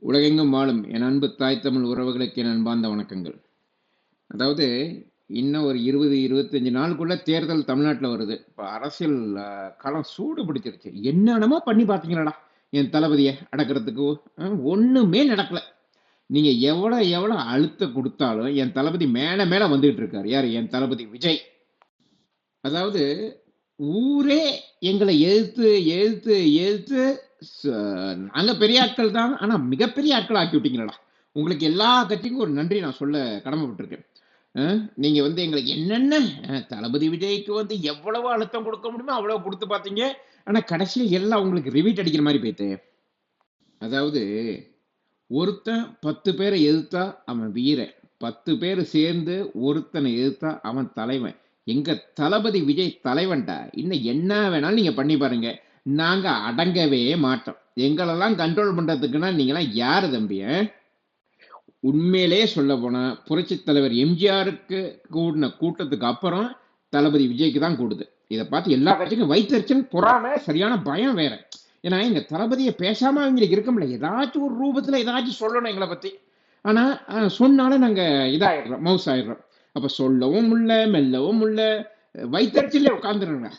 உலகெங்கும் வாழும் என் அன்பு தாய் தமிழ் உறவுகளுக்கு என் அன்பார்ந்த வணக்கங்கள். அதாவது இன்னும் ஒரு 20, 25 நாளுக்குள்ள தேர்தல் தமிழ்நாட்டுல வருது. இப்ப அரசியல் களம் சூடு பிடிச்சிருச்சு. என்னென்னமோ பண்ணி பார்த்தீங்களாடா, என் தளபதிய அடக்குறதுக்கு. ஒண்ணுமே நடக்கல. நீங்க எவ்வளவு அழுத்தம் குடுத்தாலும், என் தளபதி மேல மேல வந்துகிட்டு இருக்காரு. யாரு? என் தளபதி விஜய். அதாவது ஊரே எங்களை எதிர்த்து எதிர்த்து எதிர்த்து ச- நாங்க பெரிய ஆட்கள் தான், ஆனா மிகப்பெரிய ஆட்கள் ஆக்கி விட்டீங்களடா. உங்களுக்கு எல்லா கட்சிக்கும் ஒரு நன்றி நான் சொல்ல கடமைப்பட்டிருக்கேன். நீங்க வந்து எங்களுக்கு என்னென்ன தளபதி விஜய்க்கு வந்து எவ்வளவு அழுத்தம் கொடுக்க முடியுமோ அவ்வளவு கொடுத்து பார்த்தீங்க. ஆனா கடைசியில எல்லாம் உங்களுக்கு ரிவீட் அடிக்கிற மாதிரி போயிட்டு. அதாவது ஒருத்தன் 10 பேரை எதிர்த்தா அவன் வீரன். 10 பேர் சேர்ந்து ஒருத்தனை எதிர்த்தா அவன் தலைவன். எங்க தளபதி விஜய் தலைவன்டா. இன்னும் என்ன வேணாலும் நீங்க பண்ணி பாருங்க. நாங்க அடங்கவே மாட்டோம். எங்களெல்லாம் கண்ட்ரோல் பண்றதுக்குன்னா நீங்களாம் யாரு தம்பி? உண்மையிலே சொல்ல போனா புரட்சித் தலைவர் எம்ஜிஆருக்கு கூடின கூட்டத்துக்கு அப்புறம் தளபதி விஜய்க்கு தான் கூடுது. இதை பார்த்து எல்லா கட்சிக்கும் வயிற்றுச்சல், பொறாமை, சரியான பயம் வேற. ஏன்னா எங்க தளபதியை பேசாம அவங்களுக்கு இருக்க முடியல. ஏதாச்சும் ஒரு ரூபத்துல ஏதாச்சும் சொல்லணும் எங்களை பத்தி. ஆனா சொன்னாலும் நாங்க இதாயிடுறோம், மவுஸ் ஆயிடுறோம். அப்ப சொல்லவும் முடியல, மெல்லவும் முடியல, வயிற்றுச்சல்ல உட்காந்துருங்க.